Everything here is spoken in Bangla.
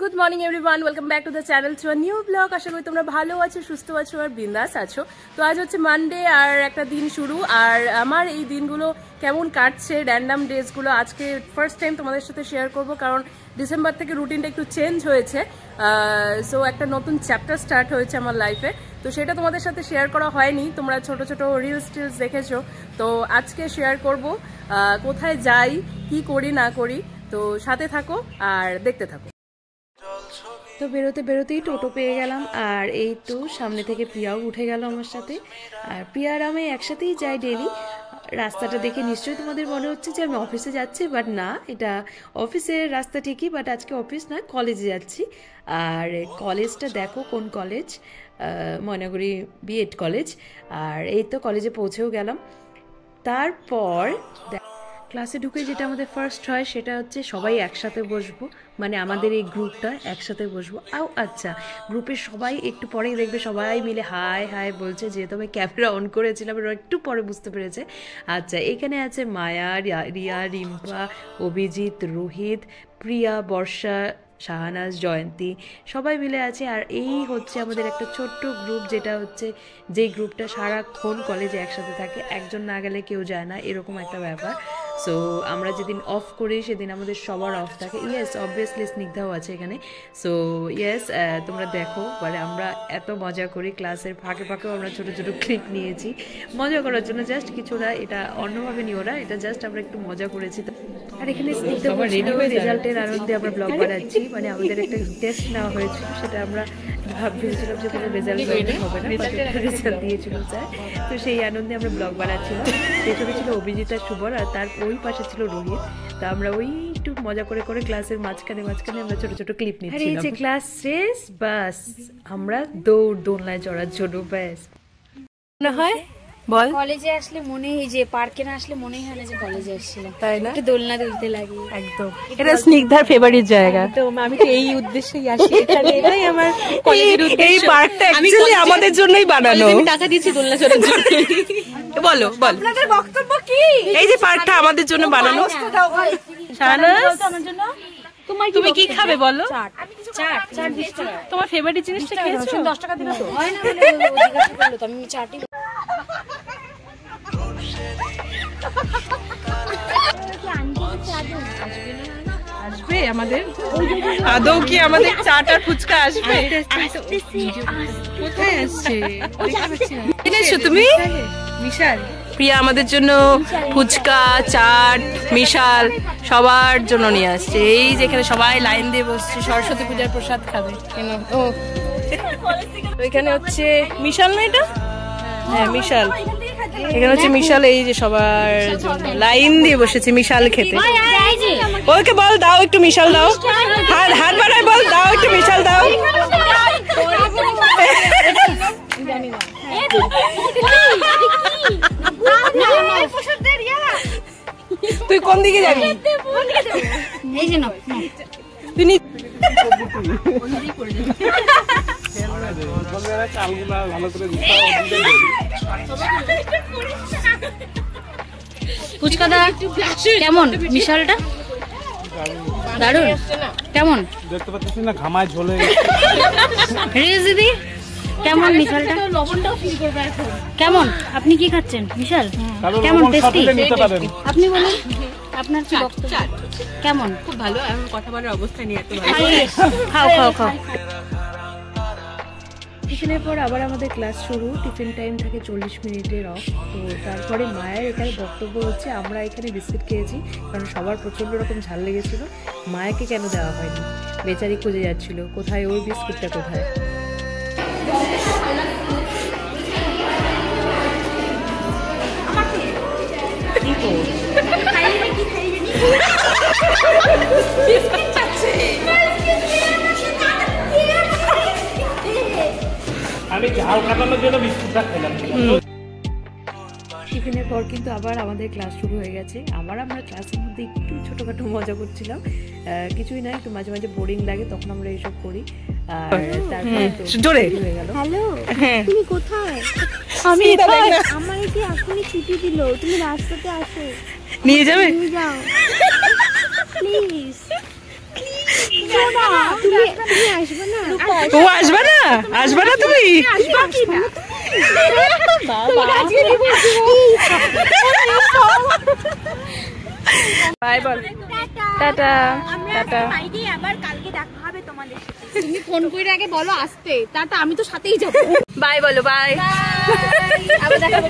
Good morning everyone, welcome back to the channel to a new blog. আশা করি তোমরা ভালো আছো, সুস্থ আছো আর বিন্দাস আছো। তো আজ হচ্ছে মানডে আর একটা দিন শুরু। আর আমার এই দিনগুলো কেমন কাটছে, র্যান্ডাম ডেজগুলো আজকে ফার্স্ট টাইম তোমাদের সাথে শেয়ার করব, কারণ ডিসেম্বর থেকে রুটিনটা একটু চেঞ্জ হয়েছে। সো একটা নতুন চ্যাপ্টার স্টার্ট হয়েছে আমার লাইফে, তো সেটা তোমাদের সাথে শেয়ার করা হয়নি। তোমরা ছোট ছোট রিলস টিলস দেখেছো, তো আজকে শেয়ার করব কোথায় যাই, কি করি না করি। তো সাথে থাকো আর দেখতে থাকো। তো বেরোতে বেরোতেই টোটো পেয়ে গেলাম, আর এই তো সামনে থেকে প্রিয়াও উঠে গেল আমার সাথে। আর প্রিয়া আর আমি একসাথেই যাই ডেলি। রাস্তাটা দেখে নিশ্চয়ই তোমাদের মনে হচ্ছে যে আমি অফিসে যাচ্ছি, বাট না, এটা অফিসের রাস্তা ঠিকই, বাট আজকে অফিস নয়, কলেজে যাচ্ছি। আর কলেজটা দেখো কোন কলেজ, ময়নাগুড়ি বিএড কলেজ। আর এই তো কলেজে পৌঁছেও গেলাম। তারপর ক্লাসে ঢুকে যেটা আমাদের ফার্স্ট হয় সেটা হচ্ছে সবাই একসাথে বসবো, মানে আমাদের এই গ্রুপটা একসাথে বসবো। আচ্ছা, গ্রুপের সবাই একটু পরেই দেখবে সবাই মিলে হাই হাই বলছে, যেহেতু আমি ক্যামেরা অন করেছিলাম একটু পরে বুঝতে পেরেছে। আচ্ছা, এখানে আছে মায়া, রিয়া, রিম্পা, অভিজিৎ, রোহিত, প্রিয়া, বর্ষা, শাহানাজ, জয়ন্তী, সবাই মিলে আছে। আর এই হচ্ছে আমাদের একটা ছোট্ট গ্রুপ, যেটা হচ্ছে যেই গ্রুপটা সারাক্ষণ কলেজে একসাথে থাকে, একজন না গেলে কেউ যায় না, এরকম একটা ব্যাপার। সো আমরা যেদিন অফ করি সেদিন আমাদের সবার অফ থাকে। ইয়েস, অবভিয়াসলি স্নিগ্ধাও আছে এখানে। সো ইয়েস, তোমরা দেখো, মানে আমরা এত মজা করি, ক্লাসের ফাঁকে ফাঁকেও আমরা ছোটো ছোটো ক্লিপ নিয়েছি মজা করার জন্য, জাস্ট কিছুটা এটা অন্যভাবে নিও না, এটা জাস্ট আমরা একটু মজা করেছি। আর এখানে স্নিগ্ধা রেজাল্টের আনন্দে আমরা ব্লগ বানাচ্ছি, মানে আমাদের একটা টেস্ট নেওয়া হয়েছিল, সেটা আমরা ভেবেছিলাম যে কোনো রেজাল্ট হবে না, রেজাল্ট দিয়েছিল স্যার। তো সেই আনন্দে আমরা ব্লগ বানাচ্ছিলাম। পেছনে ছিল অভিজিৎ আর শুভর, আর তার ওই পাশে ছিল রোহিত। তো আমরা ওই একটু মজা করে করে ক্লাসের মাঝখানে আমরা ছোট ছোট ক্লিপ নিচ্ছিলাম। এই যে ক্লাস শেষ, বাস আমরা দোলনায় চড়ার জন্য, ব্যাস। মনে হয় বল, কলেজে আসলে মনে হয় যে পার্কে না আসলে মনেই হয় না যে কলেজে আসছিলাম, তাই না? একটু দোলনা দুলতে লাগে, একদম। এটা স্নিগ্ধার ফেভারিট জায়গা। তো আমি তো এই উদ্দেশ্যেই আসি এখানে, এটাই আমার কলেজের উদ্দেশ্য। এই পার্কটা অ্যাকচুয়ালি আমাদের জন্যই বানানো। আমি টাকা দিয়েছি দোলনা চড়ার জন্য। বলো বল, আপনাদের বক্তব্য কি? এই যে পার্কটা আমাদের জন্য বানানো। শাহনাজ, আমার জন্য তুমি কি খাবে বলো? চাট তোমার ফেভারিট জিনিসটা খেয়েছো? 10 টাকা দিলে তো হয় না, বলে জিজ্ঞাসা করলো তো আমি চাটই। আসবে আমাদের, আদৌ কি আমাদের চাট আর ফুচকা আসবে? কোথায় আসছে এনেছো তুমি? বিশাল। প্রিয়া আমাদের জন্য ফুচকা, চাট, মিশাল সবার জন্য নিয়ে আসছে। এই যেখানে সবাই লাইন দিয়ে বসছে, সরস্বতী পূজার প্রসাদ খাবে। ও এখানে হচ্ছে মিশাল না, এটা হ্যাঁ মিশাল। এখানে হচ্ছে মিশাল, এই যে সবার জন্য লাইন দিয়ে বসেছে মিশাল খেতে। ওকে বল, দাও একটু মিশাল দাও, হাত বাড়ায় বল, দাও একটু মিশাল দাও। তুই কোন দিকে যাবি? তুই ফুচকাদা কেমন? মিশালটা দারুন, কেমন দেখতে পাচ্ছিস না, ঘামায় ঝোলে। রিজ দিদি কেমন? মিশালটা লবণটাও ফিল করবে এখন। কেমন? আপনি কি খাচ্ছেন মিশাল? কেমন টেস্টি? আপনি বলুন আপনার কি বক্তব্য? কেমন? খুব ভালো। এখন কথা বলার অবস্থা নিয়ে এত ভালো। খাও খাও খাও। টিফিনের পর আবার আমাদের ক্লাস শুরু। টিফিন টাইম থাকে 40 মিনিটের অফ। তো তারপরে মায়ের এখানে বক্তব্য হচ্ছে, আমরা এখানে বিস্কিট খেয়েছি কারণ সবার প্রচণ্ড রকম ঝাল লেগেছিল, মায়াকে কেন দেওয়া হয়নি, বেচারি খুঁজে যাচ্ছিল কোথায় ওর বিস্কুটটা কোথায়। আমি ঝাল কাটানোর জন্য বিস্কুটটা খেলাম। টিফিনের পর কিন্তু আবার আমাদের ক্লাস শুরু হয়ে গেছে। আমরা ক্লাসের মধ্যে একটু ছোটোখাটো মজা করছিলাম, কিছুই না, একটু মাঝে মাঝে বোরিং লাগে, তখন আমরা এইসব করি। আর তারপরে জোরে হয়ে গেল, হ্যালো তুমি কোথায়? আমি আমার কি এখনই ছুটি দিল, তুমি রাস্তাতে আসো, নিয়ে যাবে? নিয়ে যাও প্লিজ। ও আসবে না? আসবে না তুমি? বাই বল, টাটা টাটা। তুমি ফোন করে আগে বলো আসতে, টাটা, আমি তো সাথেই যাবো। বাই বলো, বাই। আবার দেখাবে।